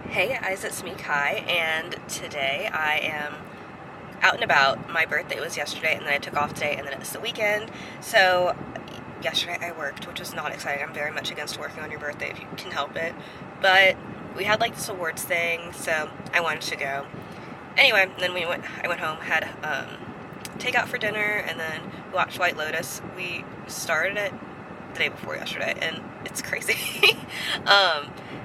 Hey guys, it's me Kai, and today I am out and about. My birthday was yesterday, and then I took off today, and then it's the weekend. So yesterday I worked, which was not exciting. I'm very much against working on your birthday if you can help it. But we had like this awards thing, so I wanted to go. Anyway, then I went home, had takeout for dinner, and then watched White Lotus. We started it the day before yesterday, and it's crazy.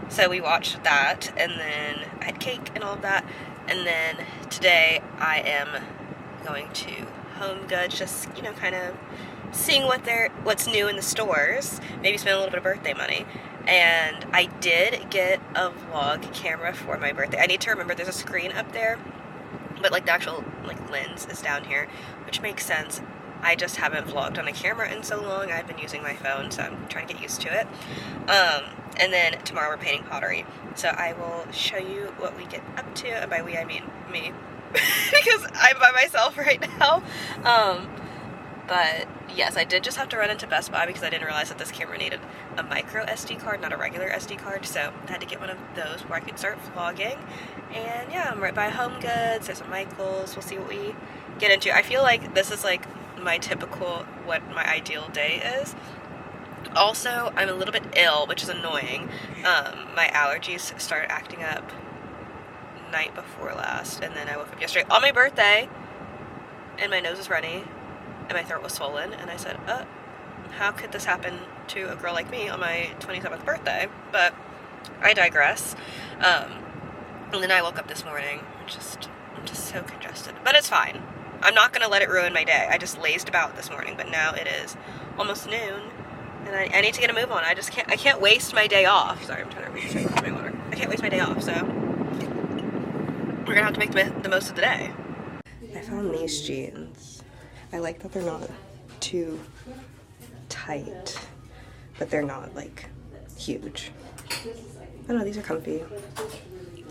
So we watched that, and then I had cake and all of that, and then today I am going to Home Goods, just, you know, kind of seeing what's new in the stores, maybe spend a little bit of birthday money. And I did get a vlog camera for my birthday. I need to remember there's a screen up there, but like the actual like lens is down here, which makes sense. I just haven't vlogged on a camera in so long. I've been using my phone, so I'm trying to get used to it. And then tomorrow we're painting pottery. So I will show you what we get up to. And by we, I mean me. Because I'm by myself right now. But yes, I did just have to run into Best Buy because I didn't realize that this camera needed a micro SD card, not a regular SD card. So I had to get one of those where I could start vlogging. And yeah, I'm right by Home Goods. There's a Michaels. We'll see what we get into. I feel like this is like my typical, what my ideal day is. Also, I'm a little bit ill, which is annoying. My allergies started acting up night before last, and then I woke up yesterday on my birthday, and my nose is runny, and my throat was swollen, and I said, how could this happen to a girl like me on my 27th birthday? But I digress. And then I woke up this morning, I'm just so congested, but it's fine. I'm not gonna let it ruin my day. I just lazed about this morning, but now it is almost noon, and I need to get a move on. I can't waste my day off. Sorry, I'm trying to reach my water. I can't waste my day off, so we're gonna have to make the most of the day. I found these jeans. I like that they're not too tight, but they're not like huge. I don't know, these are comfy.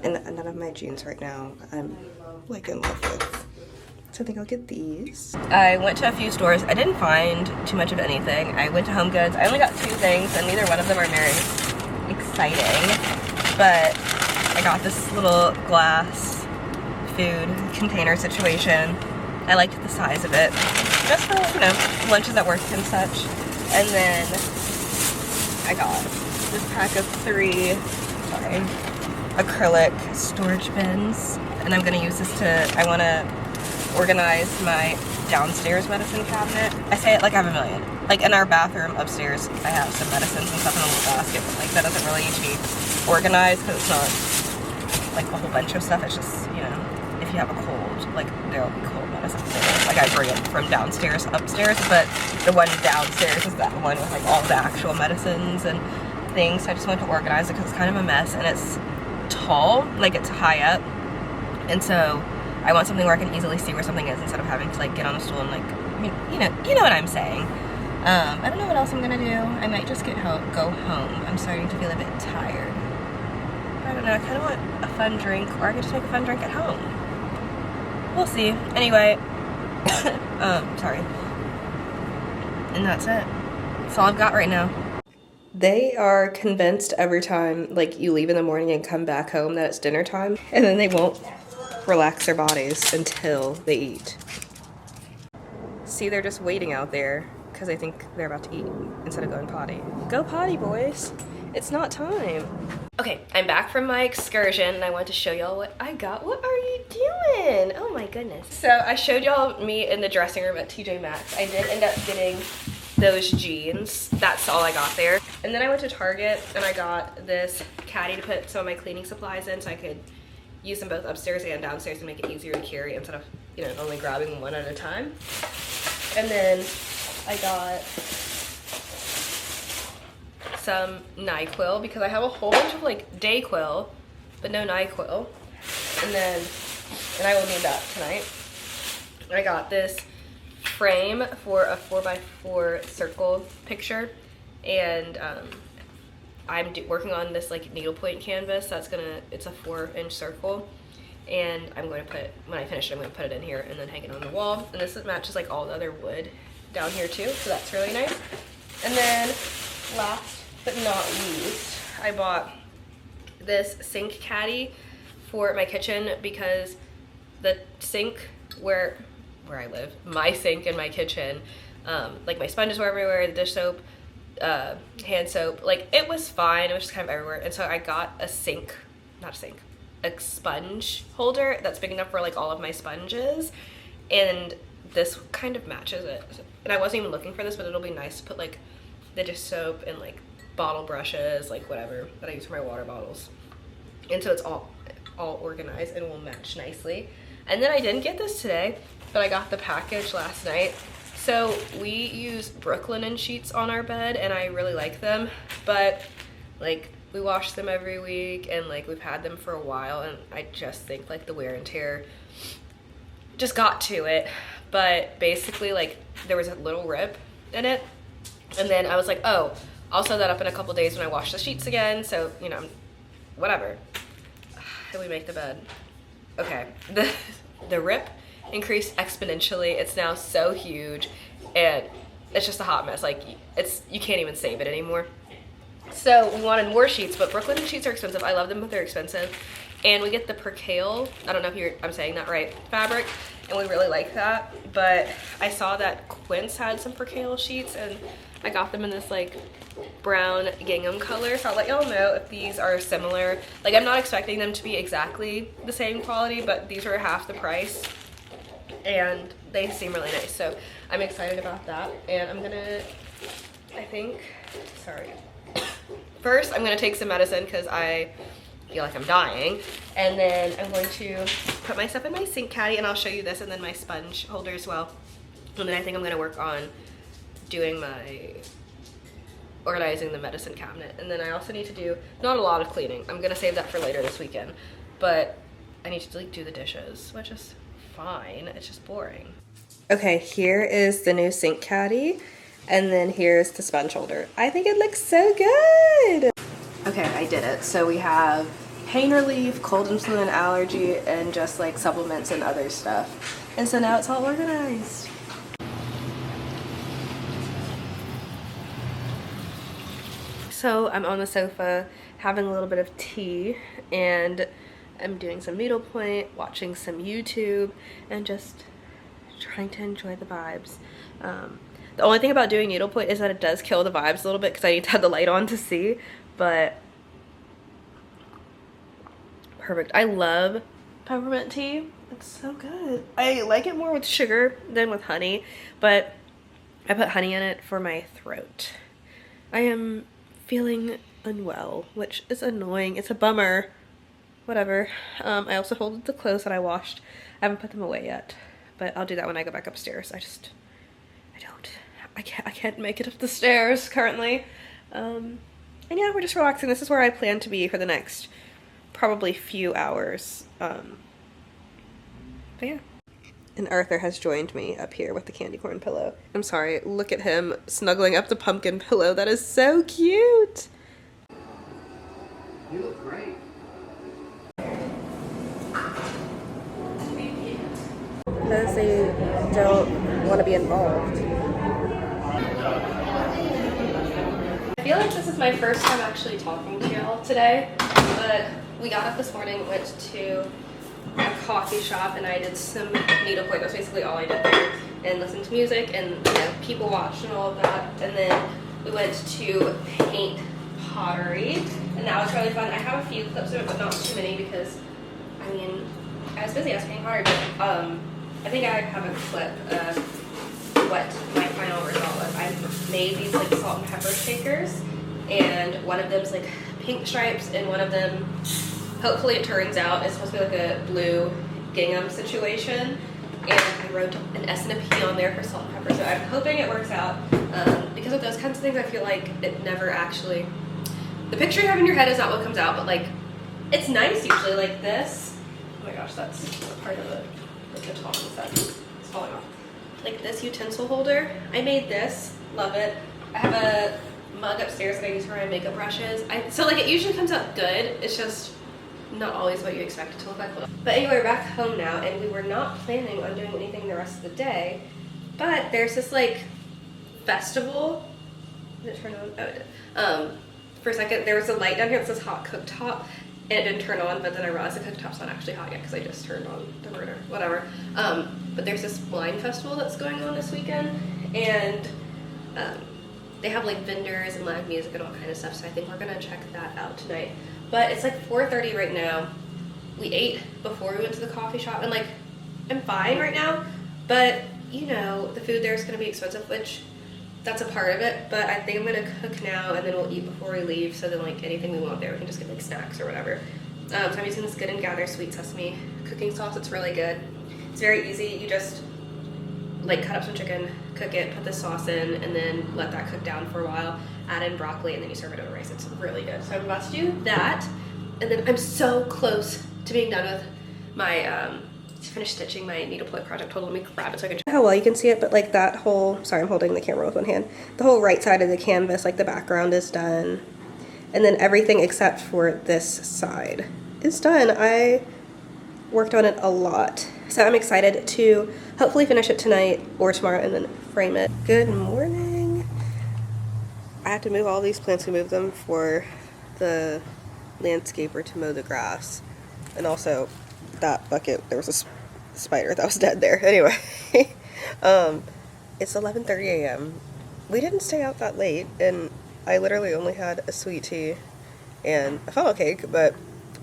And none of my jeans right now I'm like in love with. So I think I'll get these. I went to a few stores. I didn't find too much of anything. I went to Home Goods. I only got 2 things, and neither one of them are very exciting. But I got this little glass food container situation. I liked the size of it. Just for, you know, lunches at work and such. And then I got this pack of 3, acrylic storage bins. And I'm gonna use this I wanna organize my downstairs medicine cabinet. I say it like I have a million. Like in our bathroom upstairs, I have some medicines and stuff in a little basket, but like that doesn't really need to be organized because it's not like a whole bunch of stuff. It's just, you know, if you have a cold, like there'll be cold medicine there. Like I bring it from downstairs upstairs, but the one downstairs is that one with like all the actual medicines and things. So I just want to organize it because it's kind of a mess, and it's tall, like it's high up, and so I want something where I can easily see where something is instead of having to like get on a stool and like, you know what I'm saying. I don't know what else I'm gonna do. I might just go home. I'm starting to feel a bit tired. But I don't know, I kind of want a fun drink, or I could just make a fun drink at home. We'll see. Anyway, sorry. And that's it. That's all I've got right now. They are convinced every time like you leave in the morning and come back home that it's dinner time, and then they won't relax their bodies until they eat. See, they're just waiting out there because I think they're about to eat instead of going potty. Go potty, boys. It's not time. Okay, I'm back from my excursion, and I want to show y'all what I got. What are you doing? Oh my goodness. So I showed y'all me in the dressing room at TJ Maxx. I did end up getting those jeans. That's all I got there. And then I went to Target, and I got this caddy to put some of my cleaning supplies in so I could use them both upstairs and downstairs to make it easier to carry instead of, you know, only grabbing one at a time. And then I got some NyQuil because I have a whole bunch of like Dayquil, but no NyQuil. And I will need that tonight. I got this frame for a 4x4 circle picture, and I'm working on this like needlepoint canvas it's a 4-inch circle, and I'm going to when I finish it, I'm going to put it in here and then hang it on the wall. And this matches like all the other wood down here too, so that's really nice. And then last but not least, I bought this sink caddy for my kitchen because the sink where I live, my sink in my kitchen, like my sponges were everywhere, the dish soap, hand soap, like it was fine, it was just kind of everywhere. And so I got a sponge holder that's big enough for like all of my sponges, and this kind of matches it. And I wasn't even looking for this, but it'll be nice to put like the dish soap and like bottle brushes, like whatever that I use for my water bottles. And so it's all organized and will match nicely. And then I didn't get this today, but I got the package last night. So we use Brooklinen sheets on our bed and I really like them, but like we wash them every week and like we've had them for a while, and I just think like the wear and tear just got to it. But basically like there was a little rip in it, and then I was like, oh, I'll sew that up in a couple days when I wash the sheets again, so you know, whatever. And we make the bed. Okay, the rip increased exponentially. It's now so huge and it's just a hot mess. Like you can't even save it anymore. So we wanted more sheets, but Brooklinen sheets are expensive. I love them, but they're expensive. And we get the percale, I don't know if I'm saying that right, fabric, and we really like that. But I saw that Quince had some percale sheets, and I got them in this like brown gingham color, so I'll let y'all know if these are similar. Like I'm not expecting them to be exactly the same quality, but these are half the price and they seem really nice, so I'm excited about that. And I'm gonna, first I'm gonna take some medicine because I feel like I'm dying, and then I'm going to put my stuff in my sink caddy, and I'll show you this, and then my sponge holder as well. And then I think I'm gonna work on organizing the medicine cabinet. And then I also need to do not a lot of cleaning. I'm gonna save that for later this weekend, but I need to like do the dishes, which is fine, it's just boring. Okay, here is the new sink caddy, and then here's the sponge holder. I think it looks so good. Okay, I did it. So we have pain relief, cold and flu and allergy, and just like supplements and other stuff. And so now it's all organized. So I'm on the sofa having a little bit of tea, and I'm doing some needlepoint, watching some YouTube, and just trying to enjoy the vibes. The only thing about doing needlepoint is that it does kill the vibes a little bit because I need to have the light on to see, but perfect. I love peppermint tea. It's so good. I like it more with sugar than with honey, but I put honey in it for my throat. I am feeling unwell, which is annoying. It's a bummer. Whatever. I also folded the clothes that I washed. I haven't put them away yet, but I'll do that when I go back upstairs. I can't make it up the stairs currently. And yeah, we're just relaxing. This is where I plan to be for the next probably few hours. But yeah. And Arthur has joined me up here with the candy corn pillow. I'm sorry, look at him snuggling up the pumpkin pillow. That is so cute. You look great. Because they don't want to be involved. I feel like this is my first time actually talking to y'all today, but we got up this morning, went to a coffee shop, and I did some needlepoint. That's basically all I did there, and listened to music and, you know, people watched and all of that. And then we went to paint pottery, and that was really fun. I have a few clips of it, but not too many because, I mean, I was busy. I was painting pottery, but I think I have a clip of what my final result was. I made these like salt and pepper shakers, and one of them's like pink stripes, and one of them, hopefully it turns out, it's supposed to be like a blue gingham situation, and I wrote an S and a P on there for salt and pepper, so I'm hoping it works out. Because with those kinds of things, I feel like it never actually, the picture you have in your head is not what comes out, but like, it's nice usually. Like this, oh my gosh, that's part of the tongs that's falling off. Like this utensil holder, I made this, love it. I have a mug upstairs that I use for my makeup brushes. So like it usually comes out good, it's just not always what you expect it to look like. But anyway, we're back home now, and we were not planning on doing anything the rest of the day, but there's this like festival. Did it turn on? Oh, it did. For a second, there was a light down here that says Hot Cooktop, and it didn't turn on, but then I realized the cooktop's not actually hot yet because I just turned on the burner, whatever. But there's this wine festival that's going on this weekend, and they have like vendors and live music and all kind of stuff, so I think we're gonna check that out tonight. But it's like 4:30 right now. We ate before we went to the coffee shop, and like, I'm fine right now, but you know, the food there is gonna be expensive, which that's a part of it, but I think I'm gonna cook now and then we'll eat before we leave, so then like anything we want there, we can just get like snacks or whatever. So I'm using this Good and Gather sweet sesame cooking sauce. It's really good. It's very easy. You just like cut up some chicken, cook it, put the sauce in, and then let that cook down for a while, add in broccoli, and then you serve it over rice. It's really good. So I'm about to do that, and then I'm so close to being done with my finish stitching my needlepoint project. Hold on, let me grab it so I can show how well you can see it, but like that whole, sorry, I'm holding the camera with one hand. The whole right side of the canvas, like the background is done. And then everything except for this side is done. I worked on it a lot. So I'm excited to hopefully finish it tonight or tomorrow and then frame it. Good morning. I had to move all these plants. We moved them for the landscaper to mow the grass. And also that bucket, there was a spider that was dead there. Anyway, it's 11:30 a.m. We didn't stay out that late, and I literally only had a sweet tea and a funnel cake, but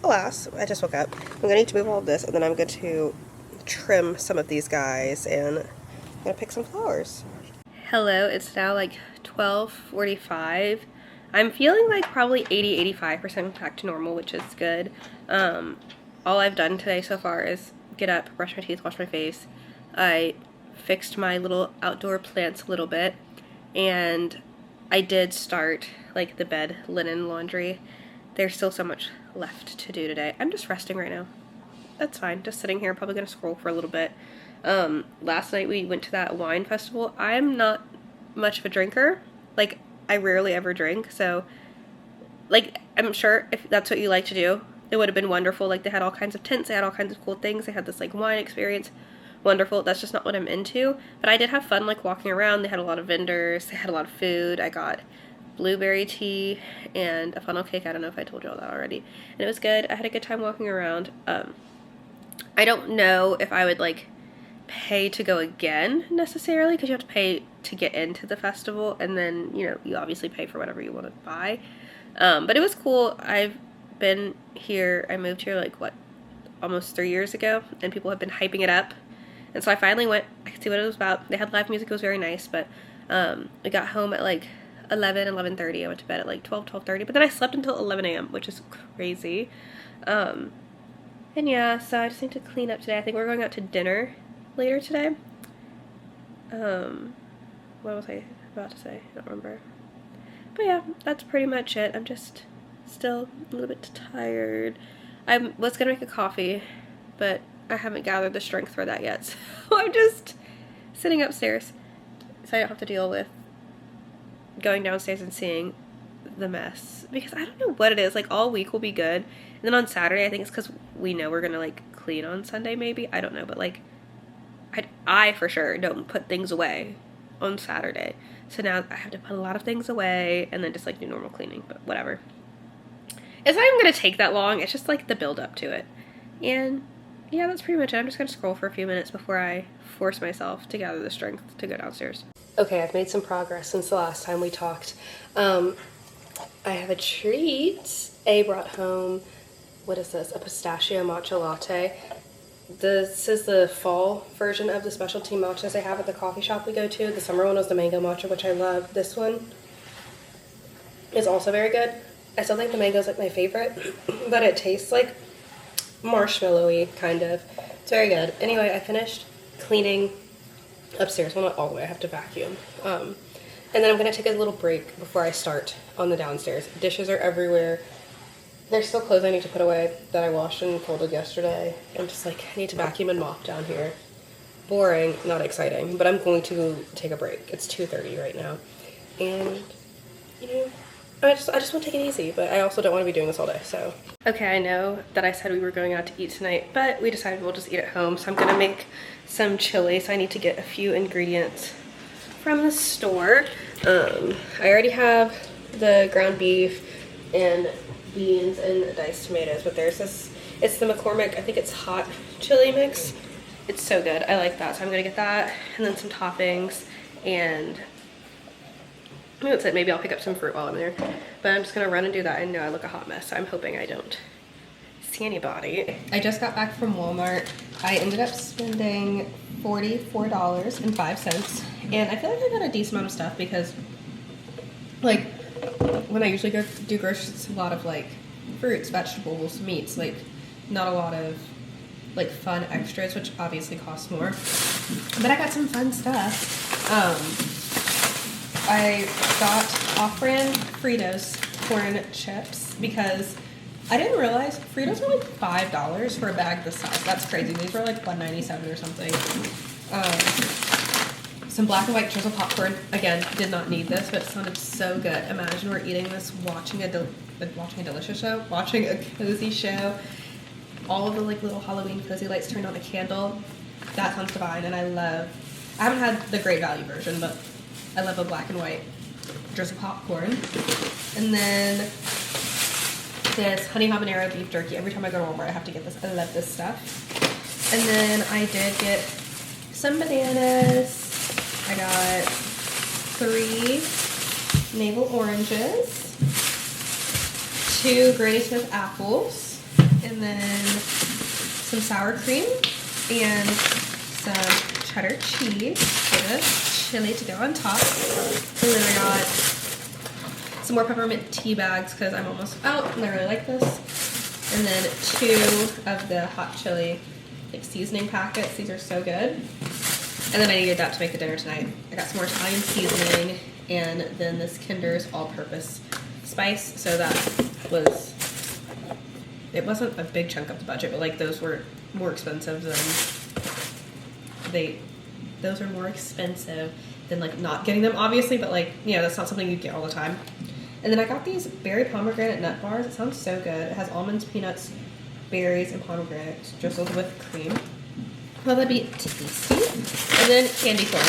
alas, I just woke up. I'm gonna need to move all of this, and then I'm going to trim some of these guys, and I'm gonna pick some flowers. Hello, it's now like 12:45. I'm feeling like probably 80-85% back to normal, which is good. All I've done today so far is get up, brush my teeth, wash my face. I fixed my little outdoor plants a little bit, and I did start like the bed linen laundry. There's still so much left to do today. I'm just resting right now. That's fine. Just sitting here, probably gonna scroll for a little bit. Last night we went to that wine festival. I'm not much of a drinker. Like, I rarely ever drink, so like, I'm sure if that's what you like to do, it would have been wonderful. Like, they had all kinds of tents, they had all kinds of cool things, they had this like wine experience. Wonderful. That's just not what I'm into, but I did have fun like walking around. They had a lot of vendors, they had a lot of food. I got blueberry tea and a funnel cake. I don't know if I told you all that already, and it was good. I had a good time walking around. I don't know if I would like pay to go again necessarily, because you have to pay to get into the festival, and then, you know, you obviously pay for whatever you want to buy. But it was cool. I've been here, I moved here like what, almost 3 years ago, and people have been hyping it up, and so I finally went. I could see what it was about. They had live music. It was very nice, but I got home at like 11:30. I went to bed at like 12:30, but then I slept until 11 a.m., which is crazy. And yeah, so I just need to clean up today. I think we're going out to dinner later today. What was I about to say? I don't remember. But yeah, that's pretty much it. I'm just still a little bit tired. I was gonna make a coffee, but I haven't gathered the strength for that yet. So I'm just sitting upstairs so I don't have to deal with going downstairs and seeing the mess, because I don't know what it is. Like, all week will be good, and then on Saturday, I think it's because we know we're gonna like clean on Sunday, maybe, I don't know, but like I for sure don't put things away on Saturday, so now I have to put a lot of things away and then just like do normal cleaning. But whatever, it's not even gonna take that long. It's just like the build up to it. And yeah, that's pretty much it. I'm just gonna scroll for a few minutes before I force myself to gather the strength to go downstairs. Okay, I've made some progress since the last time we talked. I have a treat. A brought home, what is this? A pistachio matcha latte. This is the fall version of the specialty matchas they have at the coffee shop we go to. The summer one was the mango matcha, which I love. This one is also very good. I still think the mango is like my favorite, but it tastes like marshmallowy, kind of. It's very good. Anyway, I finished cleaning upstairs. Well, not all the way. I have to vacuum. And then I'm going to take a little break before I start on the downstairs. Dishes are everywhere. There's still clothes I need to put away that I washed and folded yesterday. I'm just like, I need to vacuum and mop down here. Boring, not exciting, but I'm going to take a break. It's 2:30 right now. And, you know, I just want to take it easy, but I also don't want to be doing this all day, so. Okay, I know that I said we were going out to eat tonight, but we decided we'll just eat at home. So I'm going to make some chili, so I need to get a few ingredients from the store. I already have the ground beef and beans and diced tomatoes, but there's this, it's the McCormick, I think it's hot chili mix. It's so good. I like that, so I'm gonna get that, and then some toppings, and I think that's it. Maybe I'll pick up some fruit while I'm there, but I'm just gonna run and do that. I know I look a hot mess, so I'm hoping I don't see anybody. I just got back from Walmart. I ended up spending $44.05, and I feel like I got a decent amount of stuff because, like, when I usually go do groceries, it's a lot of like fruits, vegetables, meats, like not a lot of like fun extras, which obviously cost more. But I got some fun stuff. I got off-brand Fritos corn chips because I didn't realize Fritos are like $5 for a bag this size. That's crazy. These were like $1.97 or something. Some black and white drizzle popcorn. Again, did not need this, but it sounded so good. Imagine we're eating this, watching a delicious show, watching a cozy show. All of the like little Halloween cozy lights turned on, a candle. That sounds divine, and I haven't had the Great Value version, but I love a black and white drizzle popcorn. And then this honey habanero beef jerky. Every time I go to Walmart, I have to get this. I love this stuff. And then I did get some bananas. I got 3 navel oranges, 2 Granny Smith apples, and then some sour cream and some cheddar cheese for the chili to go on top. And then I got some more peppermint tea bags because I'm almost out and I really like this. And then 2 of the hot chili like seasoning packets. These are so good. And then I needed that to make the dinner tonight. I got some more Italian seasoning and then this Kinder's all-purpose spice. So that was, it wasn't a big chunk of the budget, but like those were more expensive than those are more expensive than like not getting them, obviously, but like, you know, that's not something you get all the time. And then I got these berry pomegranate nut bars. It sounds so good. It has almonds, peanuts, berries, and pomegranates drizzled with cream. Well, that'd be tasty. And then candy corn.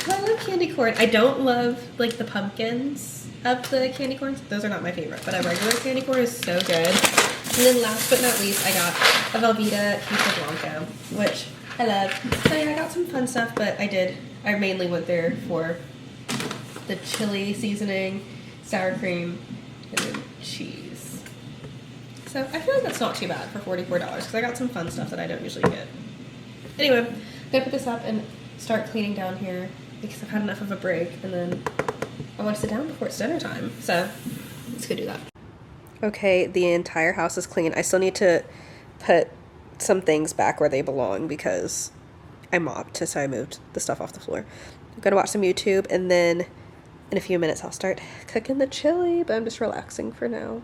I love candy corn. I don't love like the pumpkins of the candy corns. Those are not my favorite, but a regular candy corn is so good. And then last but not least, I got a Velveeta Queso Blanco, which I love. So yeah, I got some fun stuff, but I mainly went there for the chili seasoning, sour cream, and then cheese. So I feel like that's not too bad for $44 because I got some fun stuff that I don't usually get. Anyway, I'm gonna put this up and start cleaning down here because I've had enough of a break, and then I want to sit down before it's dinner time. So let's go do that. Okay, the entire house is clean. I still need to put some things back where they belong because I mopped, so I moved the stuff off the floor. I'm gonna watch some YouTube, and then in a few minutes I'll start cooking the chili, but I'm just relaxing for now.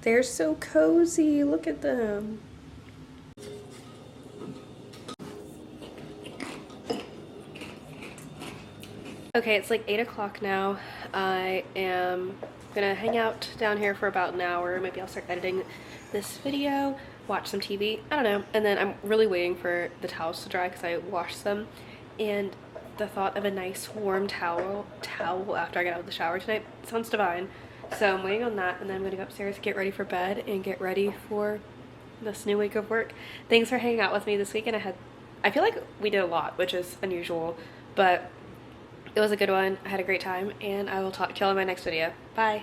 They're so cozy. Look at them. Okay, it's like 8 o'clock now. I am gonna hang out down here for about an hour. Maybe I'll start editing this video, watch some TV, I don't know. And then I'm really waiting for the towels to dry because I washed them. And the thought of a nice warm towel after I get out of the shower tonight sounds divine. So I'm waiting on that, and then I'm gonna go upstairs, get ready for bed, and get ready for this new week of work. Thanks for hanging out with me this weekend. I feel like we did a lot, which is unusual, but it was a good one. I had a great time, and I will talk to y'all in my next video. Bye.